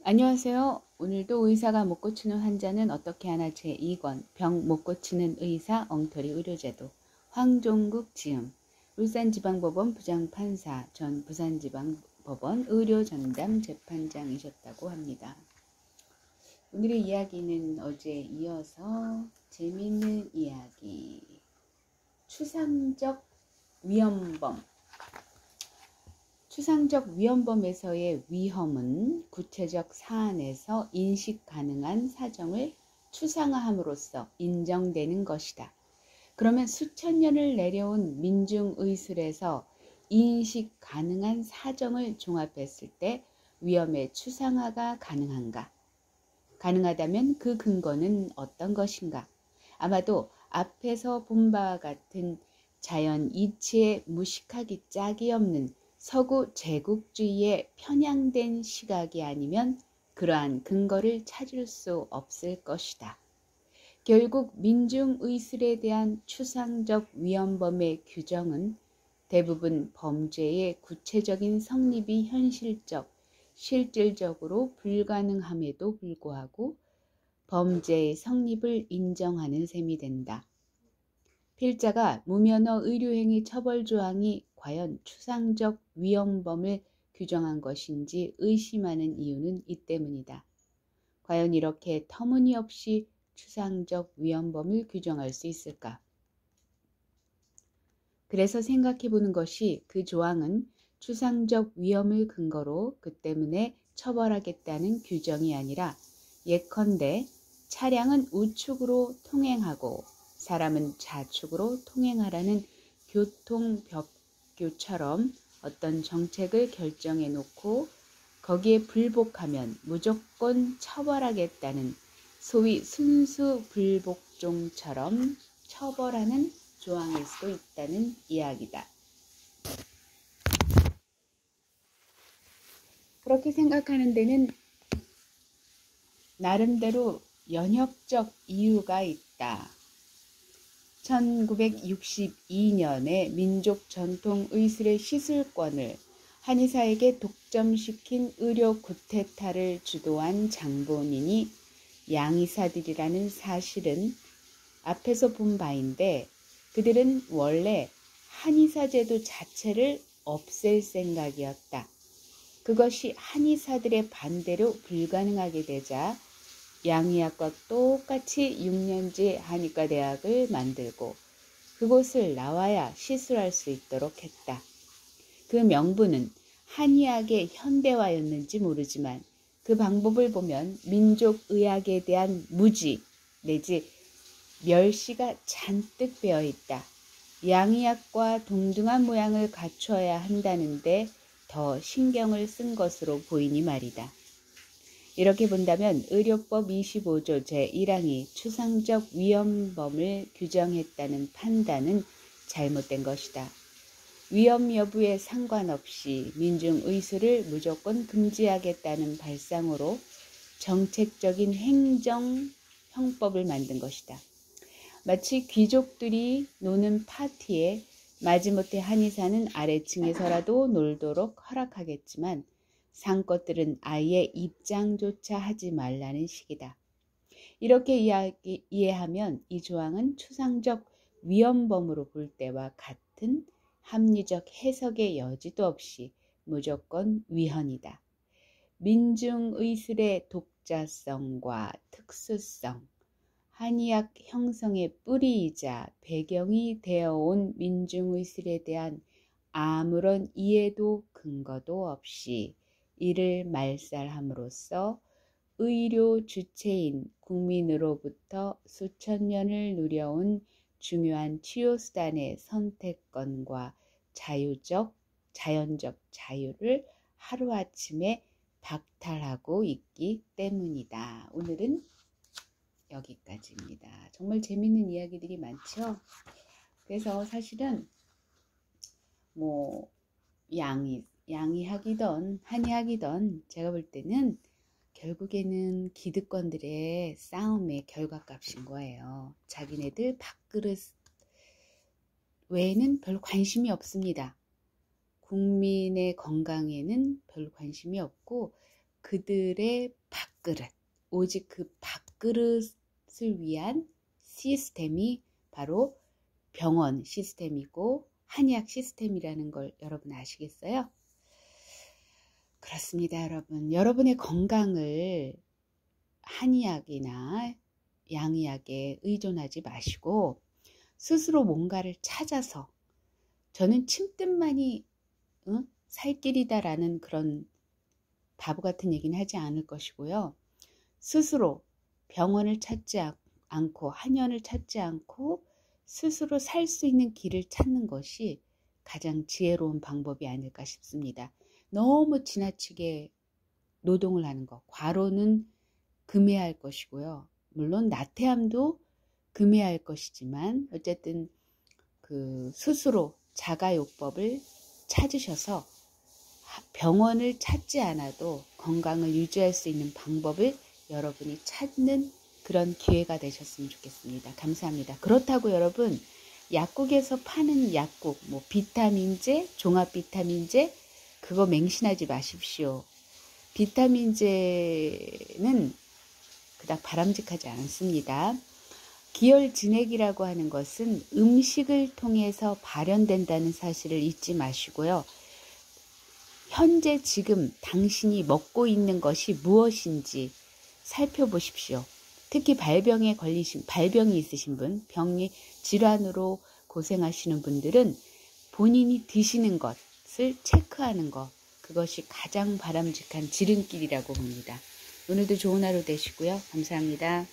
안녕하세요. 오늘도 의사가 못 고치는 환자는 어떻게 하나 제2권 병 못 고치는 의사 엉터리 의료제도 황종국 지음 울산지방법원 부장판사 전 부산지방법원 의료전담 재판장이셨다고 합니다. 오늘의 이야기는 어제에 이어서 재미있는 이야기 추상적 위험범 추상적 위험범에서의 위험은 구체적 사안에서 인식 가능한 사정을 추상화함으로써 인정되는 것이다. 그러면 수천 년을 내려온 민중의술에서 인식 가능한 사정을 종합했을 때 위험의 추상화가 가능한가? 가능하다면 그 근거는 어떤 것인가? 아마도 앞에서 본 바와 같은 자연 이치에 무식하기 짝이 없는 서구 제국주의에 편향된 시각이 아니면 그러한 근거를 찾을 수 없을 것이다. 결국 민중의술에 대한 추상적 위험범의 규정은 대부분 범죄의 구체적인 성립이 실질적으로 불가능함에도 불구하고 범죄의 성립을 인정하는 셈이 된다. 필자가 무면허 의료행위 처벌 조항이 과연 추상적 위험범을 규정한 것인지 의심하는 이유는 이 때문이다. 과연 이렇게 터무니없이 추상적 위험범을 규정할 수 있을까? 그래서 생각해보는 것이 그 조항은 추상적 위험을 근거로 그 때문에 처벌하겠다는 규정이 아니라 예컨대 차량은 우측으로 통행하고 사람은 좌측으로 통행하라는 교통법규처럼 어떤 정책을 결정해 놓고 거기에 불복하면 무조건 처벌하겠다는 소위 순수 불복종처럼 처벌하는 조항일 수도 있다는 이야기다. 그렇게 생각하는 데는 나름대로 연혁적 이유가 있다. 1962년에 민족 전통 의술의 시술권을 한의사에게 독점시킨 의료 구테타를 주도한 장본인이 양의사들이라는 사실은 앞에서 본 바인데 그들은 원래 한의사제도 자체를 없앨 생각이었다. 그것이 한의사들의 반대로 불가능하게 되자 양의학과 똑같이 6년제 한의과대학을 만들고 그곳을 나와야 시술할 수 있도록 했다. 그 명분은 한의학의 현대화였는지 모르지만 그 방법을 보면 민족의학에 대한 무지 내지 멸시가 잔뜩 배어 있다. 양의학과 동등한 모양을 갖춰야 한다는데 더 신경을 쓴 것으로 보이니 말이다. 이렇게 본다면 의료법 25조 제1항이 추상적 위험범을 규정했다는 판단은 잘못된 것이다. 위험 여부에 상관없이 민중의술을 무조건 금지하겠다는 발상으로 정책적인 행정형법을 만든 것이다. 마치 귀족들이 노는 파티에 마지못해 한의사는 아래층에서라도 놀도록 허락하겠지만 상것들은 아예 입장조차 하지 말라는 식이다. 이렇게 이해하면 이 조항은 추상적 위험범으로 볼 때와 같은 합리적 해석의 여지도 없이 무조건 위헌이다. 민중의술의 독자성과 특수성, 한의학 형성의 뿌리이자 배경이 되어온 민중의술에 대한 아무런 이해도 근거도 없이 이를 말살함으로써 의료 주체인 국민으로부터 수천 년을 누려온 중요한 치료수단의 선택권과 자연적 자유를 하루아침에 박탈하고 있기 때문이다. 오늘은 여기까지입니다. 정말 재밌는 이야기들이 많죠? 그래서 사실은 양의학이든 한의학이든 제가 볼 때는 결국에는 기득권들의 싸움의 결과값인 거예요. 자기네들 밥그릇 외에는 별 관심이 없습니다. 국민의 건강에는 별 관심이 없고 그들의 밥그릇, 오직 그 밥그릇을 위한 시스템이 바로 병원 시스템이고 한의학 시스템이라는 걸 여러분 아시겠어요? 그렇습니다, 여러분. 여러분의 건강을 한의학이나 양의학에 의존하지 마시고 스스로 뭔가를 찾아서, 저는 침뜸만이 살 길이다라는 그런 바보 같은 얘기는 하지 않을 것이고요. 스스로 병원을 찾지 않고 한의원을 찾지 않고 스스로 살 수 있는 길을 찾는 것이 가장 지혜로운 방법이 아닐까 싶습니다. 너무 지나치게 노동을 하는 것, 과로는 금해야 할 것이고요. 물론 나태함도 금해야 할 것이지만 어쨌든 그 스스로 자가요법을 찾으셔서 병원을 찾지 않아도 건강을 유지할 수 있는 방법을 여러분이 찾는 그런 기회가 되셨으면 좋겠습니다. 감사합니다. 그렇다고 여러분, 약국에서 파는 약국, 뭐 비타민제, 종합 비타민제, 그거 맹신하지 마십시오. 비타민제는 그닥 바람직하지 않습니다. 기혈진액이라고 하는 것은 음식을 통해서 발현된다는 사실을 잊지 마시고요. 현재 지금 당신이 먹고 있는 것이 무엇인지 살펴보십시오. 특히 발병이 있으신 분, 병이 질환으로 고생하시는 분들은 본인이 드시는 것을 체크하는 것, 그것이 가장 바람직한 지름길이라고 봅니다. 오늘도 좋은 하루 되시고요. 감사합니다.